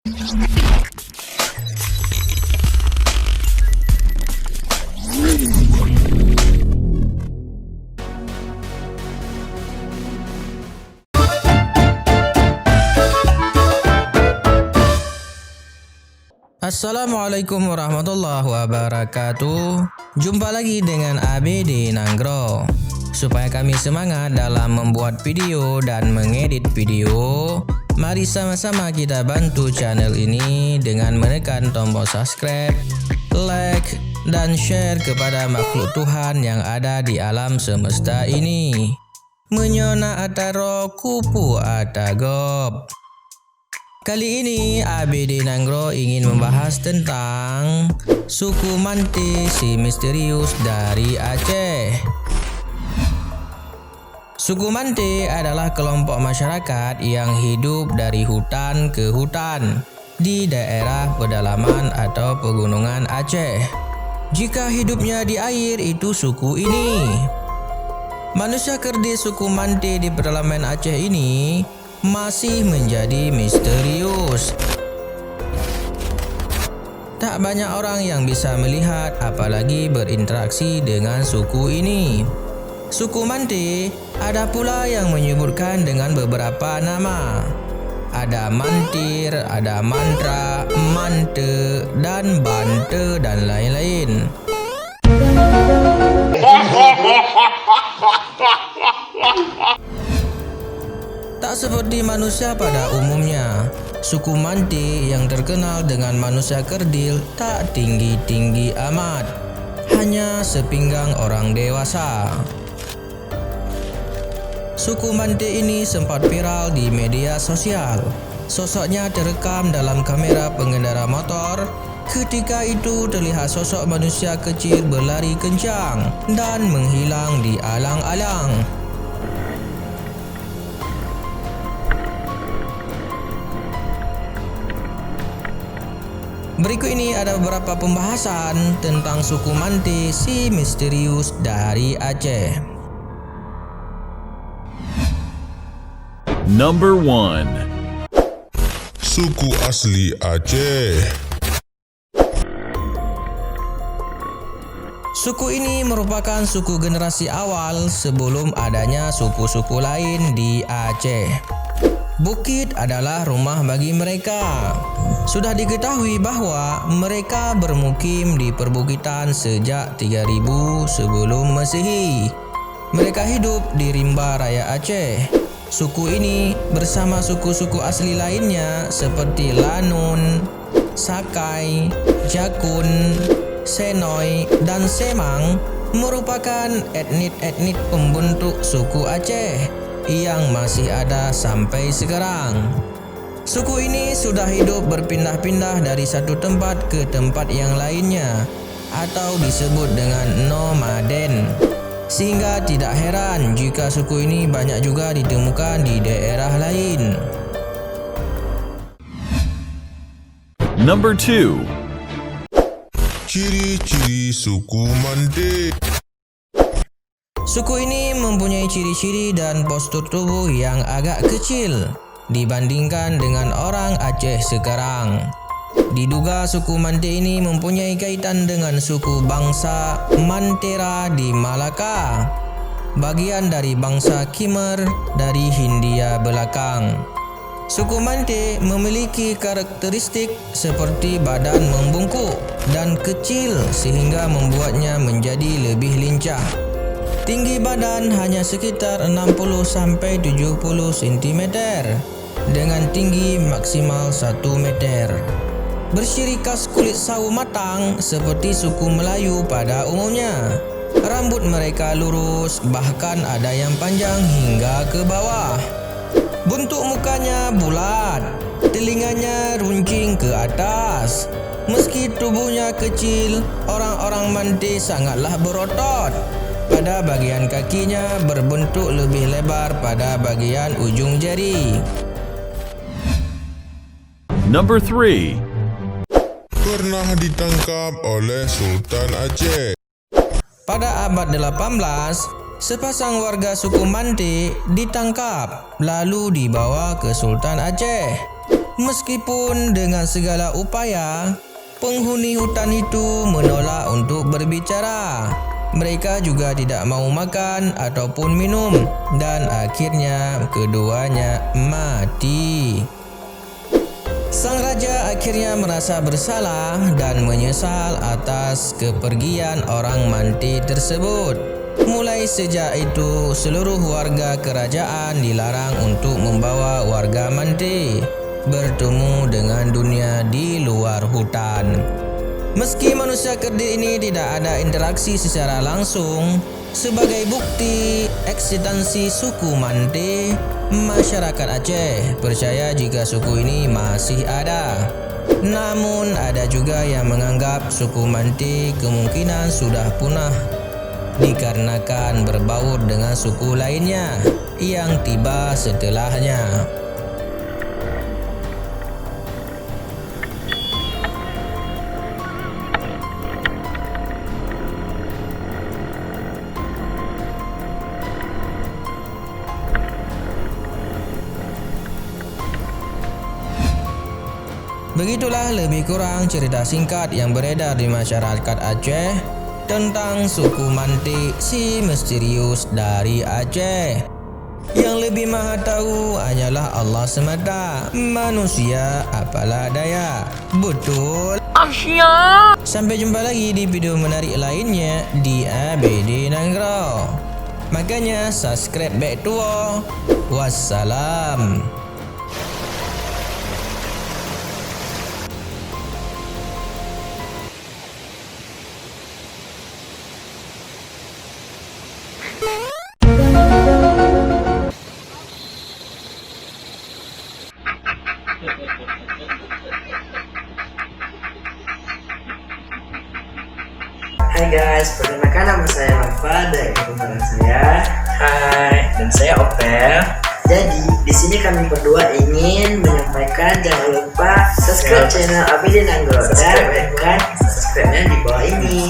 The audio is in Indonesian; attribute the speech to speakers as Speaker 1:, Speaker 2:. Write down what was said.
Speaker 1: Assalamualaikum warahmatullahi wabarakatuh. Jumpa lagi dengan ABD Nanggro. Supaya kami semangat dalam membuat video dan mengedit video, mari sama-sama kita bantu channel ini dengan menekan tombol subscribe, like, dan share kepada makhluk Tuhan yang ada di alam semesta ini. Menyona ataro kupu atagob. Kali ini ABD Nanggro ingin membahas tentang suku Mante si misterius dari Aceh. Suku Mante adalah kelompok masyarakat yang hidup dari hutan ke hutan di daerah pedalaman atau pegunungan Aceh. Jika hidupnya di air itu suku ini. Manusia kerdil suku Mante di pedalaman Aceh ini masih menjadi misterius. Tak banyak orang yang bisa melihat apalagi berinteraksi dengan suku ini. Suku Mante ada pula yang menyebutkan dengan beberapa nama. Ada Mantir, ada Mantra, Mante, dan Bante, dan lain-lain. Tak seperti manusia pada umumnya, suku Mante yang terkenal dengan manusia kerdil tak tinggi-tinggi amat, hanya sepinggang orang dewasa. Suku Mante ini sempat viral di media sosial. Sosoknya terekam dalam kamera pengendara motor. Ketika itu terlihat sosok manusia kecil berlari kencang dan menghilang di alang-alang. Berikut ini ada beberapa pembahasan tentang suku Mante si misterius dari Aceh.
Speaker 2: Number 1.
Speaker 3: Suku asli Aceh.
Speaker 1: Suku ini merupakan suku generasi awal sebelum adanya suku-suku lain di Aceh. Bukit adalah rumah bagi mereka. Sudah diketahui bahwa mereka bermukim di perbukitan sejak 3000 sebelum Masehi. Mereka hidup di rimba raya Aceh. Suku ini bersama suku-suku asli lainnya seperti Lanun, Sakai, Jakun, Senoy, dan Semang merupakan etnik-etnik pembentuk suku Aceh yang masih ada sampai sekarang. Suku ini sudah hidup berpindah-pindah dari satu tempat ke tempat yang lainnya atau disebut dengan nomaden. Sehingga tidak heran jika suku ini banyak juga ditemukan di daerah lain.
Speaker 2: Number 2.
Speaker 3: Ciri-ciri suku Mante.
Speaker 1: Suku ini mempunyai ciri-ciri dan postur tubuh yang agak kecil dibandingkan dengan orang Aceh sekarang. Diduga suku Mante ini mempunyai kaitan dengan suku bangsa Mantera di Malaka, bagian dari bangsa Khmer dari Hindia belakang. Suku Mante memiliki karakteristik seperti badan membungkuk dan kecil sehingga membuatnya menjadi lebih lincah. Tinggi badan hanya sekitar 60-70 cm dengan tinggi maksimal 1 meter. Bersiri khas kulit sawo matang seperti suku Melayu pada umumnya. Rambut mereka lurus, bahkan ada yang panjang hingga ke bawah. Bentuk mukanya bulat, telinganya runcing ke atas. Meski tubuhnya kecil, orang-orang Mante sangatlah berotot. Pada bagian kakinya berbentuk lebih lebar pada bagian ujung jari.
Speaker 2: Number 3.
Speaker 3: Pernah ditangkap oleh Sultan Aceh.
Speaker 1: Pada abad 18, sepasang warga suku Mante ditangkap lalu dibawa ke Sultan Aceh. Meskipun dengan segala upaya, penghuni hutan itu menolak untuk berbicara. Mereka juga tidak mau makan ataupun minum dan akhirnya keduanya mati. Sang raja akhirnya merasa bersalah dan menyesal atas kepergian orang Mante tersebut. Mulai sejak itu, seluruh warga kerajaan dilarang untuk membawa warga Mante bertemu dengan dunia di luar hutan. Meski manusia kerdil ini tidak ada interaksi secara langsung, sebagai bukti eksistensi suku Mante, masyarakat Aceh percaya jika suku ini masih ada. Namun ada juga yang menganggap suku Mante kemungkinan sudah punah dikarenakan berbaur dengan suku lainnya yang tiba setelahnya. Begitulah lebih kurang cerita singkat yang beredar di masyarakat Aceh tentang suku Mante si misterius dari Aceh. Yang lebih maha tahu hanyalah Allah semata. Manusia apalah daya. Betul?
Speaker 4: Asyik.
Speaker 1: Sampai jumpa lagi di video menarik lainnya di ABD Nanggro. Makanya subscribe back to all. Wassalam.
Speaker 5: Hai guys, perkenalkan nama saya Nova dari kumpulan saya.
Speaker 4: Hai, dan saya Opel.
Speaker 5: Jadi di sini kami berdua ingin menyampaikan jangan lupa subscribe channel ABD Nanggro dan tekan subscribe-nya di bawah ini.